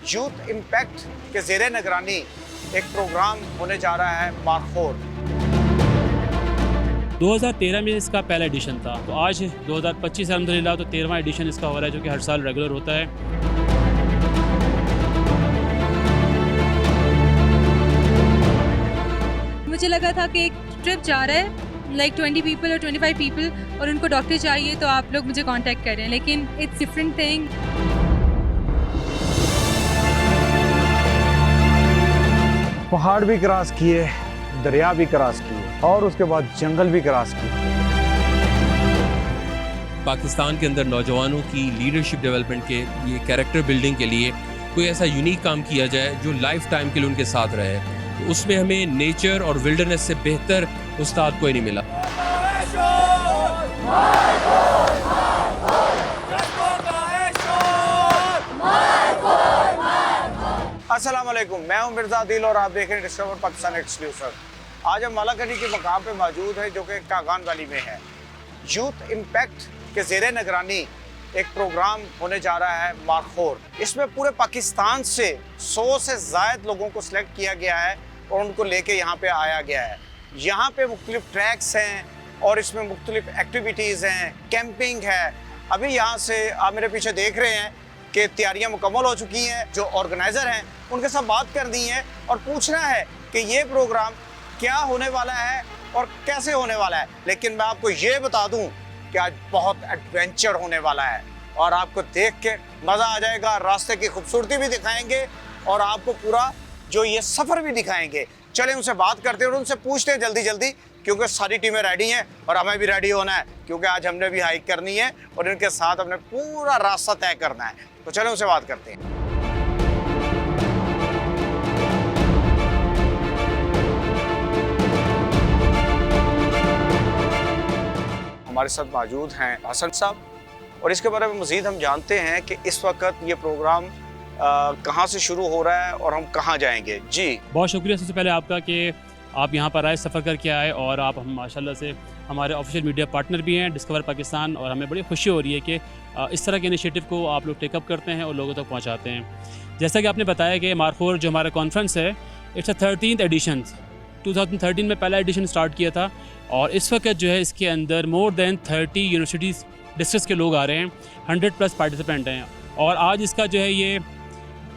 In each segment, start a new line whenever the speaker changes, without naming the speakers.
Youth impact के ज़ेरे निगरानी एक प्रोग्राम होने जा रहा है मारखोर।
2013 में इसका पहला एडिशन था, तो आज 2025 अल्हम्दुलिल्लाह तो 13वां एडिशन इसका हो रहा है, जो कि हर साल रेगुलर होता है।
मुझे लगा था कि एक ट्रिप जा रहा है लाइक 20 पीपल और 25 पीपल और उनको डॉक्टर चाहिए तो आप लोग मुझे कांटेक्ट करें, लेकिन इट्स डिफरेंट थिंग।
पहाड़ भी क्रॉस किए, दरिया भी क्रॉस किए और उसके बाद जंगल भी क्रॉस किए।
पाकिस्तान के अंदर नौजवानों की लीडरशिप डेवलपमेंट के लिए, कैरेक्टर बिल्डिंग के लिए कोई ऐसा यूनिक काम किया जाए जो लाइफ टाइम के लिए उनके साथ रहे। तो उसमें हमें नेचर और विल्डरनेस से बेहतर उस्ताद कोई नहीं मिला।
अस्सलाम वालेकुम, मैं हूं मिर्ज़ा आदिल और आप देख रहे हैं डिस्कवर पाकिस्तान एक्सक्लूसिव। आज हम मालाकनी के मकाम पे मौजूद है जो कि कागान वैली में है। यूथ इम्पैक्ट के ज़ेरे निगरानी एक प्रोग्राम होने जा रहा है मारखोर। इसमें पूरे पाकिस्तान से 100 से ज़ायद लोगों को सिलेक्ट किया गया है और उनको लेके यहाँ पे आया गया है। यहाँ पे मुख्तलिफ ट्रैक्स हैं और इसमें मुख्तलिफ एक्टिविटीज़ हैं, कैंपिंग है। अभी यहाँ से आप मेरे पीछे देख रहे हैं कि तैयारियां मुकम्मल हो चुकी हैं। जो ऑर्गेनाइज़र हैं उनके साथ बात कर दी है और पूछना है कि ये प्रोग्राम क्या होने वाला है और कैसे होने वाला है। लेकिन मैं आपको ये बता दूं कि आज बहुत एडवेंचर होने वाला है और आपको देख के मज़ा आ जाएगा। रास्ते की खूबसूरती भी दिखाएंगे और आपको पूरा जो ये सफ़र भी दिखाएंगे। चलें उनसे बात करते हैं और उनसे पूछते हैं जल्दी जल्दी, क्योंकि सारी टीमें रेडी हैं और हमें भी रेडी होना है, क्योंकि आज हमने भी हाइक करनी है और इनके साथ हमने पूरा रास्ता तय करना है। तो चलें उनसे बात करते हैं। हमारे साथ मौजूद हैं हसन साहब और इसके बारे में मज़ीद हम जानते हैं कि इस वक्त ये प्रोग्राम कहाँ से शुरू हो रहा है और हम कहाँ जाएंगे। जी
बहुत शुक्रिया सबसे पहले आपका कि आप यहाँ पर आए, सफ़र करके आए और आप हम माशाल्लाह से हमारे ऑफिशियल मीडिया पार्टनर भी हैं डिस्कवर पाकिस्तान, और हमें बड़ी खुशी हो रही है कि इस तरह के इनिशिएटिव को आप लोग टेकअप करते हैं और लोगों तक पहुँचाते हैं। जैसा कि आपने बताया कि मारखोर जो हमारा कॉन्फ्रेंस है, इट्स 13th एडिशन। 2013 में पहला एडिशन स्टार्ट किया था और इस वक्त जो है इसके अंदर मोर दैन 30 यूनिवर्सिटीज़ डिस्ट्रिक्ट्स के लोग आ रहे हैं, 100+ पार्टिसिपेंट हैं। और आज इसका जो है ये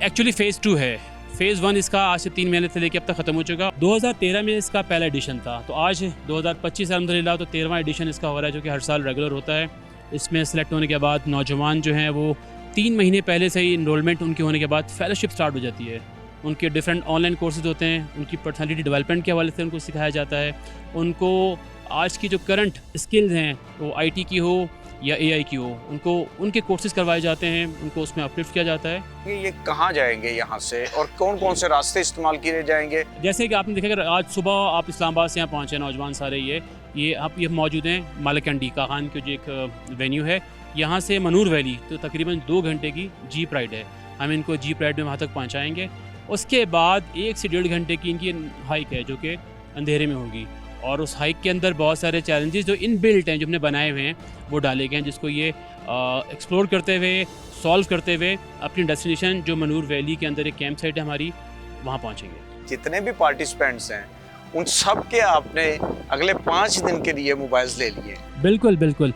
एक्चुअली फ़ेज़ 2 है। फ़ेज़ 1 इसका आज से 3 महीने से लेकर अब तक ख़त्म हो चुका। 2013 में इसका पहला एडिशन था, तो आज 2025 अल्हम्दुलिल्लाह तो 13वां एडिशन इसका हो रहा है, जो कि हर साल रेगुलर होता है। इसमें सेलेक्ट होने के बाद नौजवान जो हैं वो 3 महीने पहले से ही इनरोलमेंट उनके होने के बाद फेलोशिप स्टार्ट हो जाती है। उनके डिफरेंट ऑनलाइन कोर्सेज होते हैं, उनकी पर्सनैलिटी डेवलपमेंट के हवाले से उनको सिखाया जाता है। उनको आज की जो करंट स्किल्स हैं, वो IT की हो या AI की हो, उनको उनके कोर्सेज करवाए जाते हैं, उनको उसमें अपलिफ्ट किया जाता है।
ये कहाँ जाएंगे यहाँ से और कौन कौन से रास्ते इस्तेमाल किए जाएंगे?
जैसे कि आपने देखा, अगर आज सुबह आप इस्लामाबाद से यहाँ पहुँचे नौजवान सारे, ये आप ये मौजूद हैं मालाकंडी कागान की जो एक वेन्यू है, यहाँ से मनूर वैली तो तकरीबन 2 घंटे की जीप राइड है। हम इनको जीप राइड में वहाँ तक पहुँचाएँगे। उसके बाद 1 से 1.5 घंटे की इनकी हाइक है, जो कि अंधेरे में होगी। और उस हाइक के अंदर बहुत सारे चैलेंजेस जो इनबिल्ट हैं, जो हमने बनाए हुए हैं, वो डाले गए हैं, जिसको ये एक्सप्लोर करते हुए, सॉल्व करते हुए अपनी डेस्टिनेशन जो मनूर वैली के अंदर एक कैंप साइट है हमारी, वहाँ पहुँचेंगे।
जितने भी पार्टिसिपेंट्स हैं उन सब के आपने अगले 5 दिन के लिए मोबाइल्स ले लिए?
बिल्कुल बिल्कुल।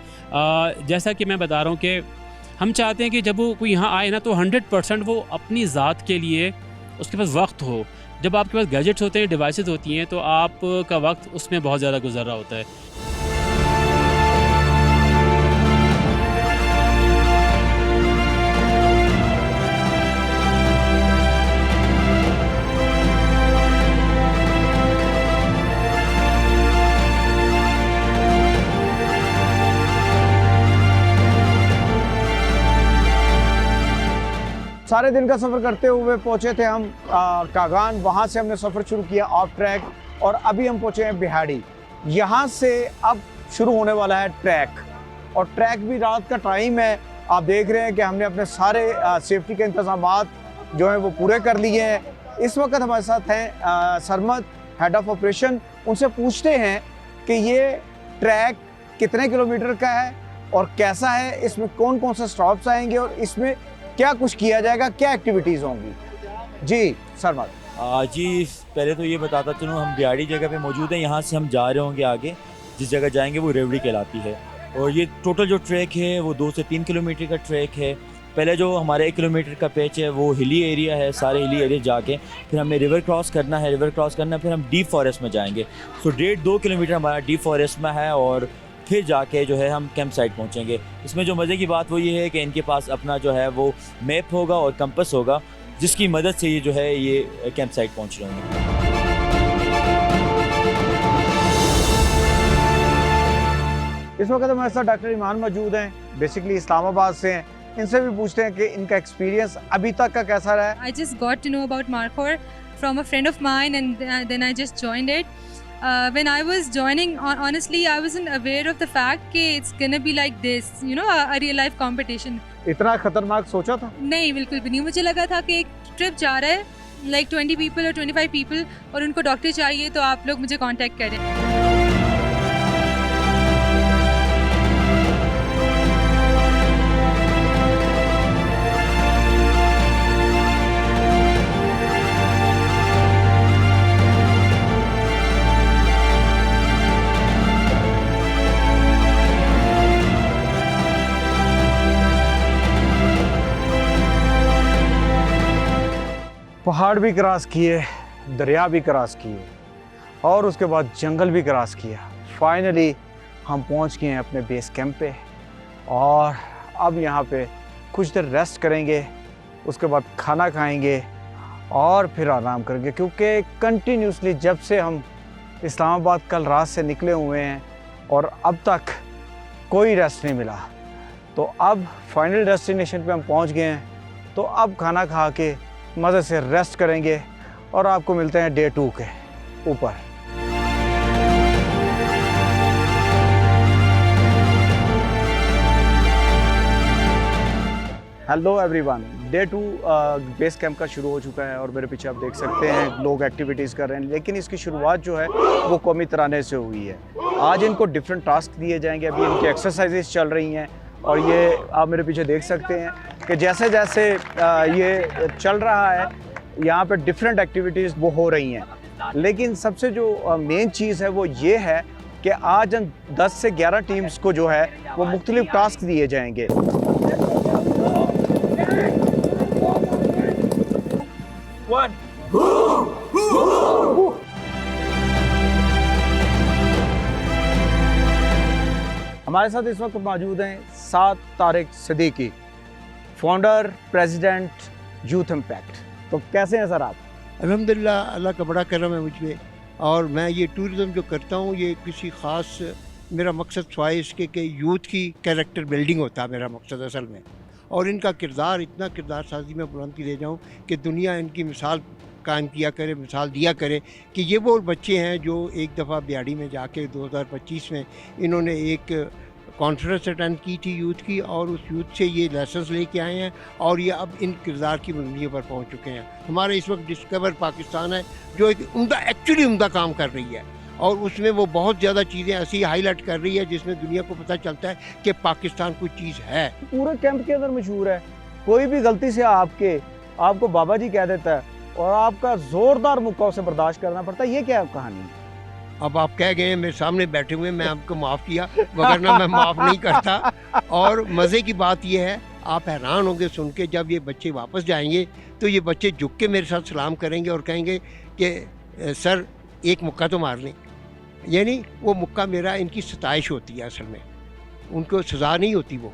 जैसा कि मैं बता रहा हूँ कि हम चाहते हैं कि जब वो कोई यहाँ आए ना, तो 100% वो अपनी ज़ात के लिए उसके पास वक्त हो। जब आपके पास गैजेट्स होते हैं, डिवाइसेस होती हैं, तो आपका वक्त उसमें बहुत ज़्यादा गुजर रहा होता है।
सारे दिन का सफ़र करते हुए पहुँचे थे हम कागान। वहाँ से हमने सफ़र शुरू किया ऑफ ट्रैक और अभी हम पहुँचे हैं बिहाड़ी। यहाँ से अब शुरू होने वाला है ट्रैक और ट्रैक भी रात का टाइम है। आप देख रहे हैं कि हमने अपने सारे सेफ्टी के इंतज़ामात जो हैं वो पूरे कर लिए हैं। इस वक्त हमारे साथ हैं सरमद, हेड ऑफ ऑपरेशन। उनसे पूछते हैं कि ये ट्रैक कितने किलोमीटर का है और कैसा है, इसमें कौन कौन से स्टॉप्स आएंगे और इसमें क्या कुछ किया जाएगा, क्या एक्टिविटीज़ होंगी। जी सरमद।
जी पहले तो ये बताता चलूँ, हम बिहाड़ी जगह पे मौजूद हैं। यहाँ से हम जा रहे होंगे आगे, जिस जगह जाएंगे वो रेवड़ी कहलाती है। और ये टोटल जो ट्रैक है वो 2 से 3 किलोमीटर का ट्रैक है। पहले जो हमारे 1 किलोमीटर का पैच है वो हिली एरिया है, सारे हिली एरिया जाके फिर हमें रिवर क्रॉस करना है। रिवर क्रॉस करना फिर हम डीप फॉरेस्ट में जाएंगे। सो 1.5-2 किलोमीटर हमारा डीप फॉरेस्ट में है और फिर जाके जो है हम कैंप साइट पहुँचेंगे। इसमें जो मज़े की बात वो ये है कि इनके पास अपना जो है वो मैप होगा और कंपस होगा, जिसकी मदद से ये जो है ये कैंप साइट पहुँच रहे होंगे।
इस वक्त हमारे साथ डॉक्टर ईमान मौजूद हैं, बेसिकली इस्लामाबाद से हैं। इनसे भी पूछते हैं कि इनका एक्सपीरियंस अभी तक का कैसा रहा है।
I just got to know about Markhor from a friend of mine, and then I just joined it. When I was joining, honestly, I wasn't aware of the fact कि it's gonna be like this, you know, a real life competition.
इतना खतरनाक सोचा था?
नहीं, बिल्कुल भी नहीं। मुझे लगा था कि एक ट्रिप जा रहा है, like 20 people or 25 people, और उनको डॉक्टर चाहिए तो आप लोग मुझे कांटेक्ट करें।
पहाड़ भी क्रॉस किए, दरिया भी क्रॉस किए और उसके बाद जंगल भी क्रॉस किया। फाइनली हम पहुंच गए हैं अपने बेस कैंप पे और अब यहाँ पे कुछ देर रेस्ट करेंगे, उसके बाद खाना खाएंगे और फिर आराम करेंगे, क्योंकि कंटिन्यूसली जब से हम इस्लामाबाद कल रात से निकले हुए हैं और अब तक कोई रेस्ट नहीं मिला। तो अब फाइनल डेस्टिनेशन पे हम पहुँच गए हैं, तो अब खाना खा के मज़े से रेस्ट करेंगे और आपको मिलते हैं डे 2 के ऊपर। Hello everyone, day 2 base camp का शुरू हो चुका है और मेरे पीछे आप देख सकते हैं लोग एक्टिविटीज़ कर रहे हैं, लेकिन इसकी शुरुआत जो है वो कौमी तराने से हुई है। आज इनको डिफरेंट टास्क दिए जाएंगे, अभी इनकी एक्सरसाइजेज चल रही हैं और ये आप मेरे पीछे देख सकते हैं कि जैसे जैसे ये चल रहा है यहाँ पे डिफरेंट एक्टिविटीज़ वो हो रही हैं। लेकिन सबसे जो मेन चीज़ है वो ये है कि आज 10 से 11 टीम्स को जो है वो मुख्तलिफ टास्क दिए जाएंगे। हमारे साथ इस वक्त मौजूद हैं Saad Tariq Siddiqui, founder president youth impact. तो कैसे हैं सर आप?
अल्हम्दुलिल्लाह, अल्लाह का बड़ा करम है मुझ पे। और मैं ये टूरिज़म जो करता हूँ ये किसी ख़ास, मेरा मकसद स्वाय इसके कि यूथ की कैरेक्टर बिल्डिंग होता है मेरा मकसद असल में। और इनका किरदार, इतना किरदार साजी में बुलंद की ले जाऊँ कि दुनिया इनकी मिसाल कायम किया करे, मिसाल दिया करे कि ये वो बच्चे हैं जो एक दफ़ा बिहाड़ी में जाके 2025 में इन्होंने एक कॉन्फ्रेंस अटेंड की थी यूथ की, और उस यूथ से ये लेसन्स लेके आए हैं और ये अब इन किरदार की बुलंदियों पर पहुंच चुके हैं। हमारे इस वक्त डिस्कवर पाकिस्तान है जो एक उम्दा काम कर रही है और उसमें वो बहुत ज़्यादा चीज़ें ऐसी हाईलाइट कर रही है जिसमें दुनिया को पता चलता है कि पाकिस्तान कोई चीज़ है।
पूरे कैंप के अंदर मशहूर है, कोई भी गलती से आपको बाबा जी कह देता है और आपका ज़ोरदार मुक्का उसे बर्दाश्त करना पड़ता है। ये क्या कहानी है?
अब आप कह गए मेरे सामने बैठे हुए, मैं आपको माफ़ किया, वगरना मैं माफ़ नहीं करता। और मज़े की बात यह है, आप हैरान होंगे सुन के, जब ये बच्चे वापस जाएंगे तो ये बच्चे झुक के मेरे साथ सलाम करेंगे और कहेंगे कि सर एक मुक्का तो मार लें। यानी वो मुक्का मेरा इनकी सताइश होती है, असल में उनको सज़ा नहीं होती वो।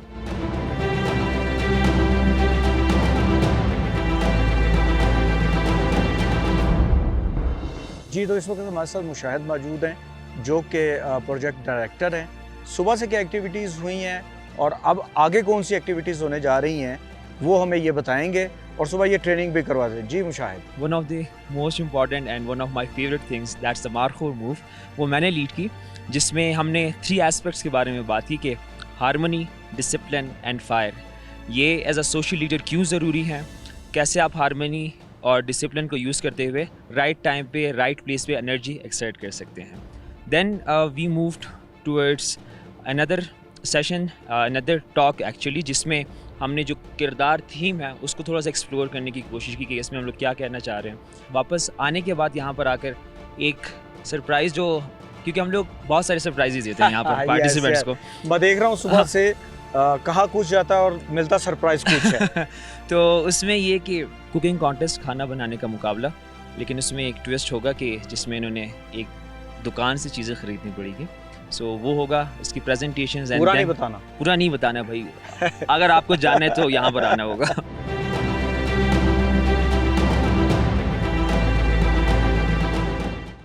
जी, तो इस वक्त हमारे साथ मुशाहिद मौजूद हैं जो कि प्रोजेक्ट डायरेक्टर हैं। सुबह से क्या एक्टिविटीज़ हुई हैं और अब आगे कौन सी एक्टिविटीज़ होने जा रही हैं वो हमें ये बताएंगे और सुबह ये ट्रेनिंग भी करवा दें। जी Mushahid.
One of the most important and one of my favourite things that's the markhor move, वो मैंने लीड की, जिसमें हमने 3 एस्पेक्ट्स के बारे में बात की कि हारमनी, डिसिप्लिन एंड फायर। ये एज अ सोशल लीडर क्यों ज़रूरी है, कैसे आप हारमनी और डिसिप्लिन को यूज़ करते हुए राइट टाइम पे राइट प्लेस पे एनर्जी एक्सर्ट कर सकते हैं। Then we moved towards another session, another talk actually, जिसमें हमने जो किरदार थीम है उसको थोड़ा सा एक्सप्लोर करने की कोशिश की कि इसमें हम लोग क्या कहना चाह रहे हैं। वापस आने के बाद यहाँ पर आकर एक सरप्राइज़ जो, क्योंकि हम लोग बहुत सारे सरप्राइजेज देते हैं यहाँ पर पार्टिसिपेंट्स को।
मैं देख रहा हूँ सुबह से कहा कुछ जाता है और मिलता सरप्राइज कुछ है।
तो उसमें ये कि कुकिंग कॉन्टेस्ट, खाना बनाने का मुकाबला, लेकिन उसमें एक ट्विस्ट होगा कि जिसमें इन्होंने एक दुकान से चीज़ें ख़रीदनी पड़ेगी। सो वो होगा इसकी प्रेजेंटेशन।
पूरा नहीं बताना,
पूरा नहीं बताना भाई। अगर आपको जानना है तो यहाँ पर आना होगा।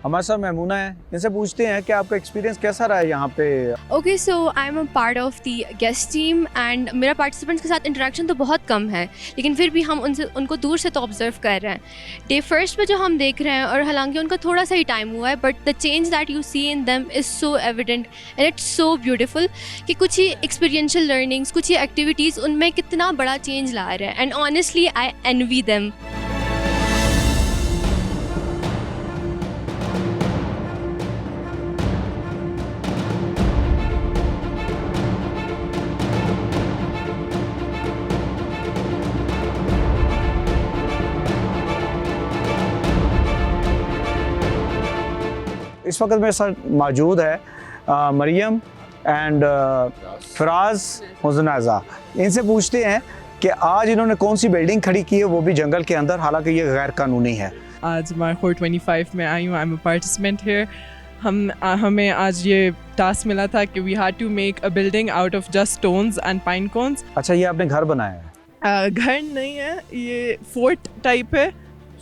हमारे साथ मेमूना है, इनसे पूछते हैं कि आपका एक्सपीरियंस कैसा रहा है यहाँ पे।
Okay, so I am a part of the guest team and मेरा पार्टिसिपेंट्स के साथ इंटरेक्शन तो बहुत कम है, लेकिन फिर भी हम उनको दूर से तो ऑब्जर्व कर रहे हैं। डे फर्स्ट में जो हम देख रहे हैं, और हालांकि उनका थोड़ा सा ही टाइम हुआ है, but the change that you see in them is so evident and it's so beautiful कि कुछ ही एक्सपीरियंशियल लर्निंग्स, कुछ ही एक्टिविटीज़ उनमें कितना बड़ा चेंज ला रहे हैं। And honestly I envy them.
इस वक्त मेरे साथ मौजूद है मरियम एंड फराज हुसनाजा। इनसे पूछते हैं कि आज इन्होंने कौन सी बिल्डिंग खड़ी की है, वो भी जंगल के अंदर, हालांकि ये गैर कानूनी है।
आज मारखोर 25 में आई हूँ। I am a participant here. हमें आज ये टास्क मिला था कि we had to make a building out of just stones and pine cones.
अच्छा, ये आपने घर बनाया है?
घर नहीं है, ये फोर्ट टाइप है।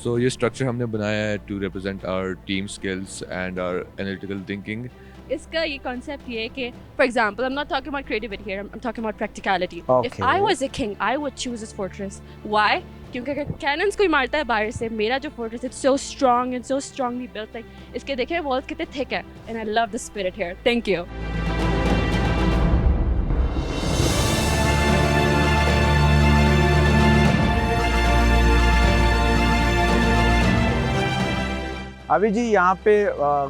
So ये स्ट्रक्चर हमने बनाया है to represent our team skills and our analytical thinking.
इसका ये कॉन्सेप्ट ये है कि for example, I am not talking about creativity here, I am talking about practicality. If I was a king I would choose this fortress. Why? क्योंकि अगर cannons कोई मारता है बाहर से, मेरा जो fortress it's so strong and so strongly built, like इसके देखें वॉल्स कितने थिक है, and I love the spirit here. Thank you.
अभी जी यहाँ पे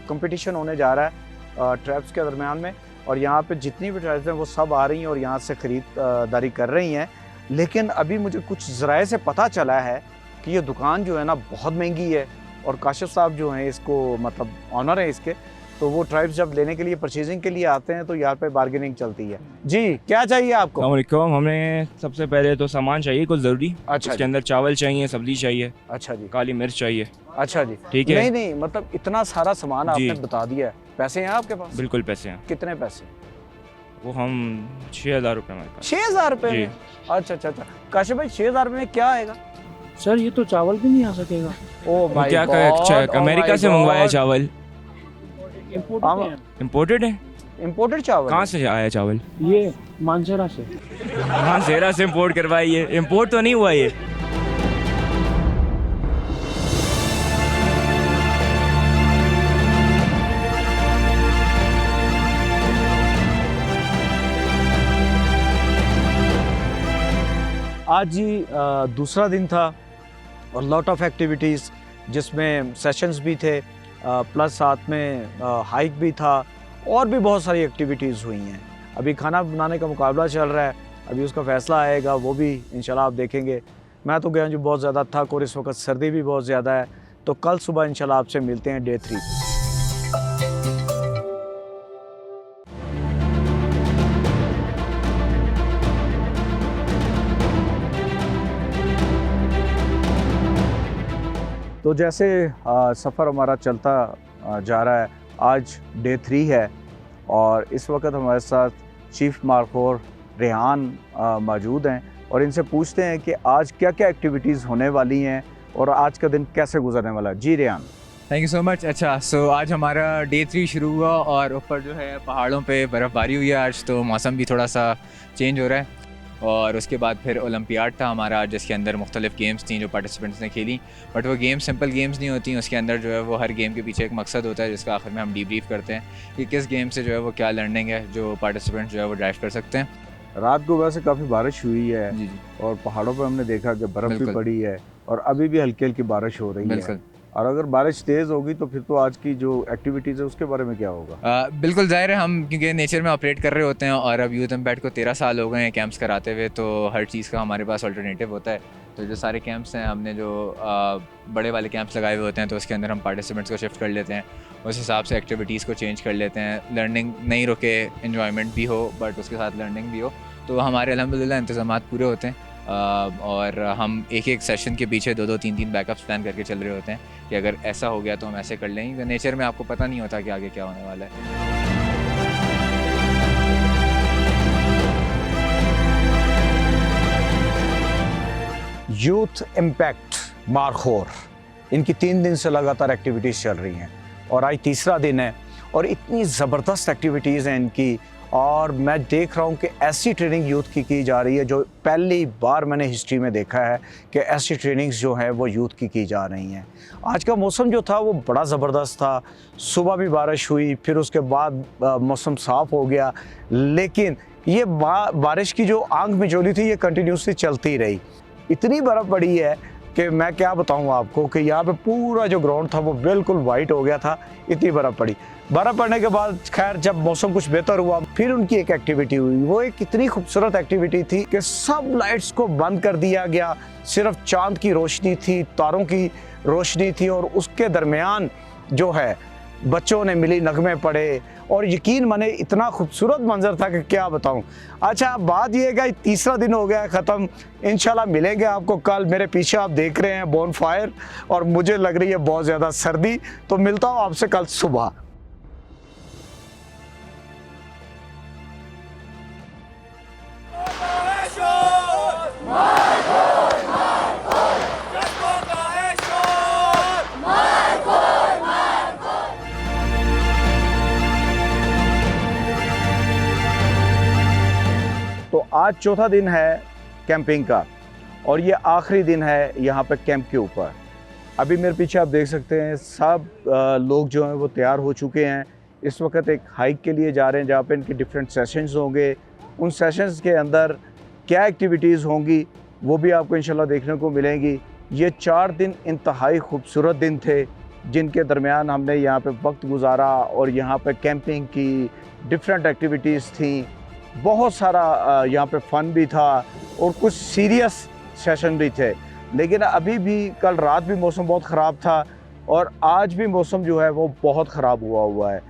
कंपटीशन होने जा रहा है ट्रैप्स के दरमियान में, और यहाँ पे जितनी भी ट्रैप्स हैं वो सब आ रही हैं और यहाँ से ख़रीदारी कर रही हैं। लेकिन अभी मुझे कुछ ज़राए से पता चला है कि ये दुकान जो है ना बहुत महंगी है, और काशिफ साहब जो हैं इसको मतलब ऑनर है इसके, तो वो ट्राइब्स जब लेने के लिए परचेजिंग के लिए आते हैं तो यहाँ पे बार्गेनिंग चलती है। जी, क्या चाहिए आपको?
अस्सलामुअलैकुम। हमें सबसे पहले तो सामान चाहिए कुछ ज़रूरी।
अच्छा,
उसके अंदर चावल चाहिए, सब्जी चाहिए।
अच्छा जी।
काली मिर्च चाहिए।
अच्छा जी,
ठीक है।
नहीं मतलब इतना सारा सामान आपने बता दिया है। पैसे हैं आपके पास?
बिल्कुल पैसे हैं।
कितने पैसे?
वो हम 6,000 रुपये में।
6,000 रुपये में? अच्छा। काशिफ भाई, 6,000 रुपये में क्या आएगा?
सर ये तो चावल भी नहीं आ सकेगा।
ओ माय
क्या
गॉड,
अमेरिका से मंगवाया चावल? इम्पोर्टेड है।
इम्पोर्टेड चावल? कहाँ
से आया चावल?
ये मानसेरा से।
मानसेरा से इम्पोर्ट करवाइए। इम्पोर्ट तो नहीं हुआ ये।
आज जी दूसरा दिन था और लॉट ऑफ एक्टिविटीज़, जिसमें सेशंस भी थे, प्लस साथ में हाइक भी था, और भी बहुत सारी एक्टिविटीज़ हुई हैं। अभी खाना बनाने का मुकाबला चल रहा है, अभी उसका फ़ैसला आएगा, वो भी इंशाल्लाह आप देखेंगे। मैं तो गया जो बहुत ज़्यादा थक, और इस वक्त सर्दी भी बहुत ज़्यादा है, तो कल सुबह इंशाल्लाह आपसे मिलते हैं डे 3। तो जैसे सफ़र हमारा चलता जा रहा है, आज डे 3 है, और इस वक्त हमारे साथ चीफ मारखोर रेहान मौजूद हैं, और इनसे पूछते हैं कि आज क्या क्या एक्टिविटीज़ होने वाली हैं और आज का दिन कैसे गुजरने वाला है। जी Rehan.
Thank you so much. अच्छा, सो आज हमारा डे 3 शुरू हुआ, और ऊपर जो है पहाड़ों पे बर्फ़बारी हुई है आज, तो मौसम भी थोड़ा सा चेंज हो रहा है। और उसके बाद फिर ओलंपियाड था हमारा, जिसके अंदर मुख्तलिफ़ गेम्स थी जो पार्टिसिपेंट्स ने खेली। बट वो गेम्स सिंपल गेम्स नहीं होती, उसके अंदर जो है वो हर गेम के पीछे एक मकसद होता है, जिसका आखिर में हम डीब्रीफ करते हैं कि किस गेम से जो है वो क्या लर्निंग है जो पार्टिसिपेंट्स जो है वो ड्राइव कर सकते हैं।
रात को वैसे काफ़ी बारिश हुई है
जी,
और पहाड़ों पर हमने देखा कि बर्फ़ भी पड़ी है, और अभी भी हल्की हल्की बारिश हो रही है। और अगर बारिश तेज़ होगी तो फिर तो आज की जो एक्टिविटीज़ है उसके बारे में क्या होगा?
बिल्कुल ज़ाहिर है, हम क्योंकि नेचर में ऑपरेट कर रहे होते हैं और अब यूथ इम्पैक्ट को 13 साल हो गए हैं कैंप्स कराते हुए, तो हर चीज़ का हमारे पास अल्टरनेटिव होता है। तो जो सारे कैंप्स हैं, हमने जो बड़े वाले कैंप्स लगाए हुए होते हैं तो उसके अंदर हम पार्टिसिपेंट्स को शिफ्ट कर लेते हैं, उस हिसाब से एक्टिविटीज़ को चेंज कर लेते हैं। लर्निंग नहीं रुके, एन्जॉयमेंट भी हो बट उसके साथ लर्निंग भी हो, तो हमारे अल्हम्दुलिल्लाह इंतज़ामात पूरे होते हैं। और हम एक एक सेशन के पीछे 2-2 3-3 बैकअप्स प्लान करके चल रहे होते हैं कि अगर ऐसा हो गया तो हम ऐसे कर लेंगे। नेचर में आपको पता नहीं होता कि आगे क्या होने वाला है।
यूथ इम्पैक्ट मारखोर, इनकी 3 दिन से लगातार एक्टिविटीज़ चल रही हैं और आज तीसरा दिन है और इतनी ज़बरदस्त एक्टिविटीज़ हैं इनकी। और मैं देख रहा हूँ कि ऐसी ट्रेनिंग यूथ की जा रही है जो पहली बार मैंने हिस्ट्री में देखा है कि ऐसी ट्रेनिंग्स जो है वो यूथ की जा रही हैं। आज का मौसम जो था वो बड़ा ज़बरदस्त था, सुबह भी बारिश हुई, फिर उसके बाद मौसम साफ़ हो गया, लेकिन ये बारिश की जो आंख मिचौली थी ये कंटिन्यूसली चलती रही। इतनी बर्फ़ पड़ी है कि मैं क्या बताऊँ आपको कि यहाँ पे पूरा जो ग्राउंड था वो बिल्कुल वाइट हो गया था, इतनी बर्फ़ पड़ी। बर्फ़ पड़ने के बाद खैर जब मौसम कुछ बेहतर हुआ फिर उनकी एक एक्टिविटी हुई। वो एक इतनी खूबसूरत एक्टिविटी थी कि सब लाइट्स को बंद कर दिया गया, सिर्फ चांद की रोशनी थी, तारों की रोशनी थी और उसके दरमियान जो है बच्चों ने मिली नगमे पढ़े और यकीन माने इतना खूबसूरत मंजर था कि क्या बताऊं। अच्छा, बात यह है कि तीसरा दिन हो गया है ख़त्म, इंशाल्लाह मिलेंगे आपको कल। मेरे पीछे आप देख रहे हैं बोन फायर और मुझे लग रही है बहुत ज़्यादा सर्दी, तो मिलता हूँ आपसे कल सुबह। तो आज चौथा दिन है कैंपिंग का और ये आखिरी दिन है यहाँ पे कैंप के ऊपर। अभी मेरे पीछे आप देख सकते हैं सब लोग जो हैं वो तैयार हो चुके हैं। इस वक्त एक हाइक के लिए जा रहे हैं जहाँ पे इनके डिफरेंट सेशंस होंगे। उन सेशंस के अंदर क्या एक्टिविटीज़ होंगी वो भी आपको इंशाल्लाह देखने को मिलेंगी। ये 4 दिन इंतहाई खूबसूरत दिन थे जिनके दरमियान हमने यहाँ पे वक्त गुजारा और यहाँ पे कैंपिंग की डिफरेंट एक्टिविटीज़ थी। बहुत सारा यहाँ पे फ़न भी था और कुछ सीरियस सेशन भी थे। लेकिन अभी भी कल रात भी मौसम बहुत ख़राब था और आज भी मौसम जो है वो बहुत ख़राब हुआ है।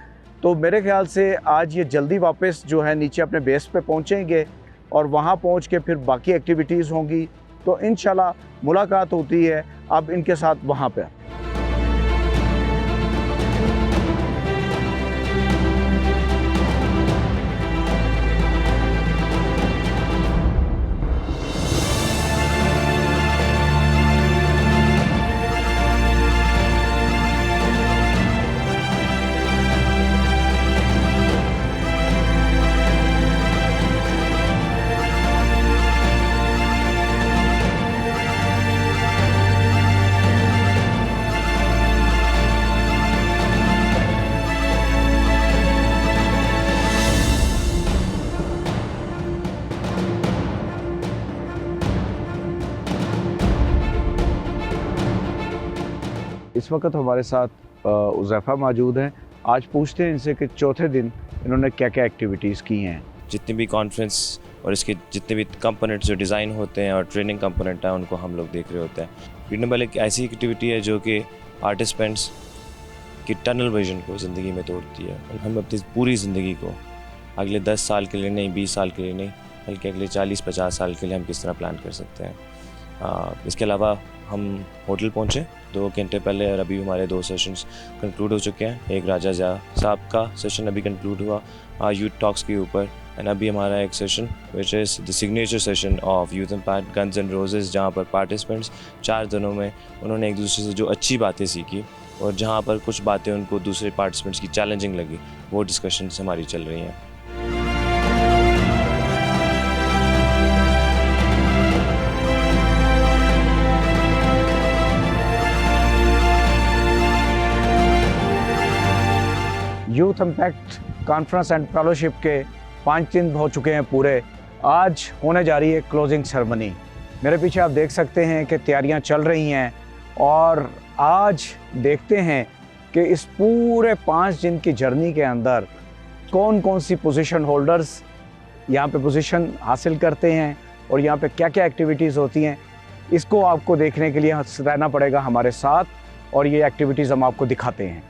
तो मेरे ख्याल से आज ये जल्दी वापस जो है नीचे अपने बेस पे पहुँचेंगे और वहाँ पहुँच के फिर बाकी एक्टिविटीज़ होंगी। तो इंशाल्लाह मुलाकात होती है अब इनके साथ वहाँ पे। इस वक्त हमारे साथ उज़ैफ़ा मौजूद हैं। आज पूछते हैं इनसे कि चौथे दिन इन्होंने क्या क्या एक्टिविटीज़ की हैं।
जितनी भी कॉन्फ्रेंस और इसके जितने भी कंपोनेंट्स जो डिज़ाइन होते हैं और ट्रेनिंग कंपोनेंट है उनको हम लोग देख रहे होते हैं। रिन्यूएबल एक ऐसी एक्टिविटी है जो कि पार्टिसिपेंट्स की टनल विजन को ज़िंदगी में तोड़ती है। हम अपनी पूरी ज़िंदगी को अगले 10 साल के लिए नहीं, 20 साल के लिए नहीं, बल्कि अगले 40-50 साल के लिए हम किस तरह प्लान कर सकते हैं। इसके अलावा हम होटल पहुँचे 2 घंटे पहले और अभी हमारे 2 सेशंस कंक्लूड हो चुके हैं। एक राजा ज़िया साहब का सेशन अभी कंक्लूड हुआ यूथ टॉक्स के ऊपर, एंड अभी हमारा एक session which is the signature session of youth impact guns and roses, जहाँ पर पार्टिसिपेंट्स 4 दिनों में उन्होंने एक दूसरे से जो अच्छी बातें सीखी और जहाँ पर कुछ बातें उनको दूसरे पार्टिसिपेंट्स की चैलेंजिंग लगी, वो डिस्कशंस हमारी चल रही हैं।
Youth impact conference and fellowship के 5 दिन हो चुके हैं पूरे। आज होने जा रही है क्लोजिंग सेरेमनी। मेरे पीछे आप देख सकते हैं कि तैयारियां चल रही हैं और आज देखते हैं कि इस पूरे 5 दिन की जर्नी के अंदर कौन कौन सी पोजीशन होल्डर्स यहाँ पे पोजीशन हासिल करते हैं और यहाँ पे क्या क्या एक्टिविटीज़ होती हैं। इसको आपको देखने के लिए रहना पड़ेगा हमारे साथ और ये एक्टिविटीज़ हम आपको दिखाते हैं।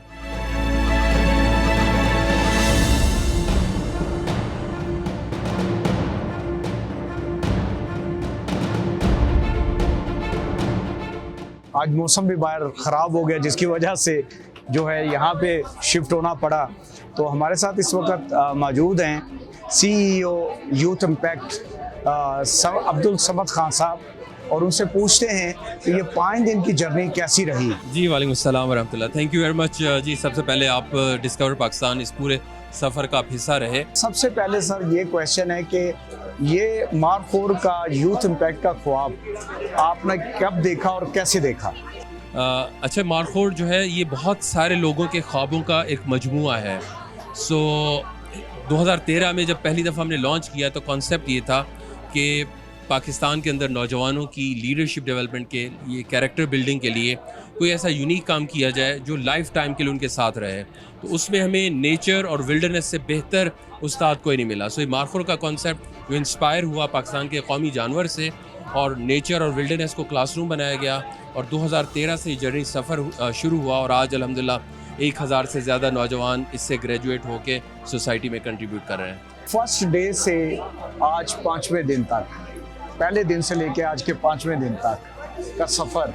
आज मौसम भी बाहर ख़राब हो गया जिसकी वजह से जो है यहाँ पे शिफ्ट होना पड़ा। तो हमारे साथ इस वक्त मौजूद हैं CEO youth impact Abdul Samad Khan साहब, और उनसे पूछते हैं कि ये 5 दिन की जर्नी कैसी रही।
जी वालेकुम अस्सलाम वरहमतुल्लाह। थैंक यू वेरी मच जी। सबसे पहले आप डिस्कवर पाकिस्तान इस पूरे सफ़र का आप हिस्सा रहे। सबसे पहले सर ये क्वेश्चन है कि ये मार्क का यूथ इम्पैक्ट का ख्वाब आपने कब देखा और कैसे देखा? अच्छा, मार्क जो है ये बहुत सारे लोगों के ख्वाबों का एक मजमुआ है। 2013 में जब पहली दफ़ा हमने लॉन्च किया तो कॉन्सेप्ट ये था कि पाकिस्तान के अंदर नौजवानों की लीडरशिप डेवलपमेंट के लिए, कैरेक्टर बिल्डिंग के लिए कोई ऐसा यूनिक काम किया जाए जो लाइफ टाइम के लिए उनके साथ रहे। तो उसमें हमें नेचर और विल्डरनेस से बेहतर उस्ताद कोई नहीं मिला। सो ये मार्कोर का कॉन्सेप्ट जो इंस्पायर हुआ पाकिस्तान के कौमी जानवर से और नेचर और विल्डरनेस को क्लासरूम बनाया गया, और 2013 से ये जर्नी सफ़र शुरू हुआ और आज अल्हम्दुलिल्लाह 1000 से ज़्यादा नौजवान इससे ग्रेजुएट होकर सोसाइटी में कंट्रीब्यूट कर रहे हैं। फर्स्ट डे से आज 5वें दिन तक, पहले दिन से लेके आज के 5वें दिन तक का सफ़र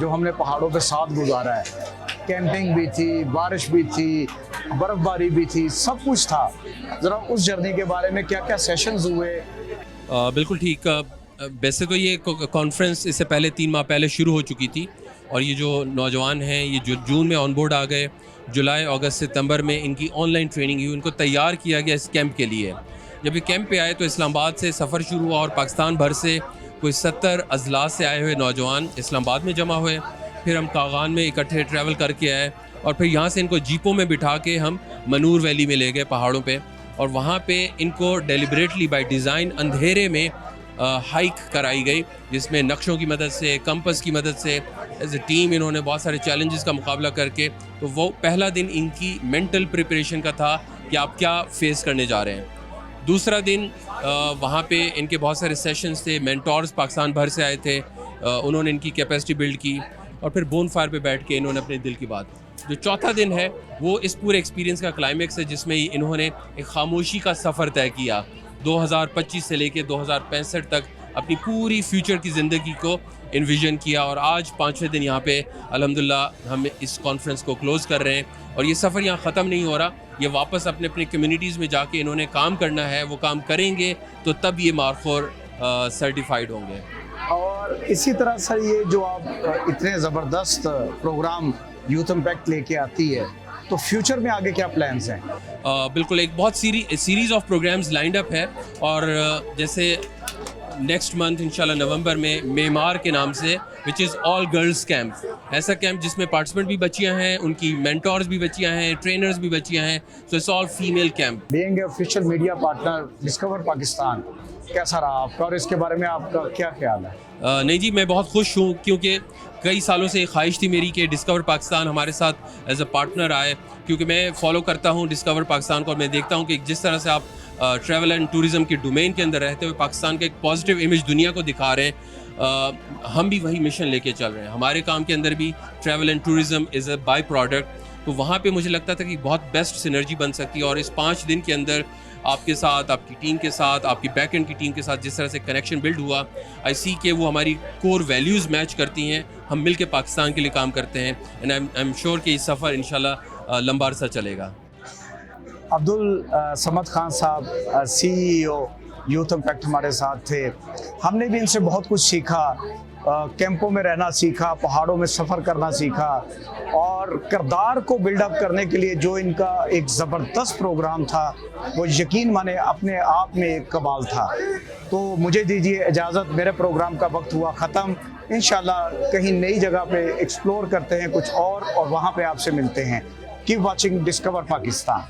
जो हमने पहाड़ों पे साथ गुजारा है, कैंपिंग भी थी, बारिश भी थी, बर्फ़बारी भी थी, सब कुछ था। ज़रा उस जर्नी के बारे में क्या क्या सेशंस हुए? बिल्कुल ठीक। वैसे तो ये कॉन्फ्रेंस इससे पहले 3 माह पहले शुरू हो चुकी थी, और ये जो नौजवान हैं ये जो जून में ऑन बोर्ड आ गए, जुलाई, अगस्त, सितंबर में इनकी ऑनलाइन ट्रेनिंग हुई, उनको तैयार किया गया इस कैंप के लिए। जब ये कैंप पे आए तो इस्लामाबाद से सफ़र शुरू हुआ और पाकिस्तान भर से कोई 70 अजला से आए हुए नौजवान इस्लामाबाद में जमा हुए। फिर हम कागान में इकट्ठे ट्रैवल करके आए और फिर यहाँ से इनको जीपों में बिठा के हम मनूर वैली में ले गए पहाड़ों पे, और वहाँ पे इनको डेलिबरेटली बाय डिज़ाइन अंधेरे में हाइक कराई गई, जिसमें नक्शों की मदद से, कंपस की मदद से एज ए टीम इन्होंने बहुत सारे चैलेंजेस का मुकाबला करके, तो वो पहला दिन इनकी मेंटल प्रिपरेशन का था कि आप क्या फेस करने जा रहे हैं। दूसरा दिन वहाँ पे इनके बहुत सारे सेशंस थे, मेंटोर्स पाकिस्तान भर से आए थे, उन्होंने इनकी कैपेसिटी बिल्ड की, और फिर बोन फायर पे बैठ के इन्होंने अपने दिल की बात। जो चौथा दिन है वो इस पूरे एक्सपीरियंस का क्लाइमेक्स है, जिसमें इन्होंने एक खामोशी का सफ़र तय किया 2025 से लेके 2065 तक, अपनी पूरी फ्यूचर की ज़िंदगी को इन्विजन किया। और आज 5वें दिन यहाँ पे अल्हम्दुलिल्लाह हम इस कॉन्फ्रेंस को क्लोज़ कर रहे हैं, और ये सफ़र यहाँ ख़त्म नहीं हो रहा, ये वापस अपने अपनी कम्युनिटीज़ में जाके इन्होंने काम करना है। वो काम करेंगे तो तब ये मार्कोर सर्टिफाइड होंगे। और इसी तरह सर ये जो आप इतने ज़बरदस्त प्रोग्राम यूथ इम्पैक्ट लेके आती है, तो फ्यूचर में आगे क्या प्लान्स हैं? बिल्कुल, एक बहुत series of programmes lined up है, और जैसे नेक्स्ट मंथ इंशाल्लाह नवंबर में मेमार के नाम से, which is all girls camp, ऐसा कैंप जिसमें पार्टिसिपेंट भी बच्चियां हैं, उनकी मेंटोर्स भी बच्चियां हैं, ट्रेनर्स भी बच्चियां हैं, so it's all female camp. Being a official media partner discover Pakistan, कैसा रहा आपका और इसके बारे में आपका क्या ख्याल है? नहीं जी, मैं बहुत खुश हूँ, क्योंकि कई सालों से ख्वाहिश थी मेरी कि डिस्कवर पाकिस्तान हमारे साथ एज अ पार्टनर आए, क्योंकि मैं फॉलो करता हूँ डिस्कवर पाकिस्तान को, और मैं देखता हूँ कि जिस तरह से आप ट्रैवल एंड टूरिज़म के डोमेन के अंदर रहते हुए पाकिस्तान का एक पॉजिटिव इमेज दुनिया को दिखा रहे हैं, हम भी वही मिशन लेके चल रहे हैं। हमारे काम के अंदर भी travel and tourism is a by product, तो वहाँ पे मुझे लगता था कि बहुत बेस्ट सिनर्जी बन सकती है। और इस 5 दिन के अंदर आपके साथ, आपकी टीम के साथ, आपकी बैक एंड की टीम के साथ जिस तरह से कनेक्शन बिल्ड हुआ, आई सी कि वो हमारी कोर वैल्यूज़ मैच करती हैं, हम मिल के पाकिस्तान के लिए काम करते हैं, एंड आई एम श्योर कि इस सफ़र इंशाल्लाह लंबा अरसा चलेगा। अब्दुल समद खान साहब CEO यूथ इम्पैक्ट हमारे साथ थे, हमने भी इनसे बहुत कुछ सीखा, कैंपों में रहना सीखा, पहाड़ों में सफ़र करना सीखा, और किरदार को बिल्डअप करने के लिए जो इनका एक ज़बरदस्त प्रोग्राम था वो यकीन माने अपने आप में एक कमाल था। तो मुझे दीजिए इजाज़त, मेरे प्रोग्राम का वक्त हुआ ख़त्म। इंशाल्लाह कहीं नई जगह पे एक्सप्लोर करते हैं कुछ और वहाँ पे आपसे मिलते हैं। Keep watching discover Pakistan.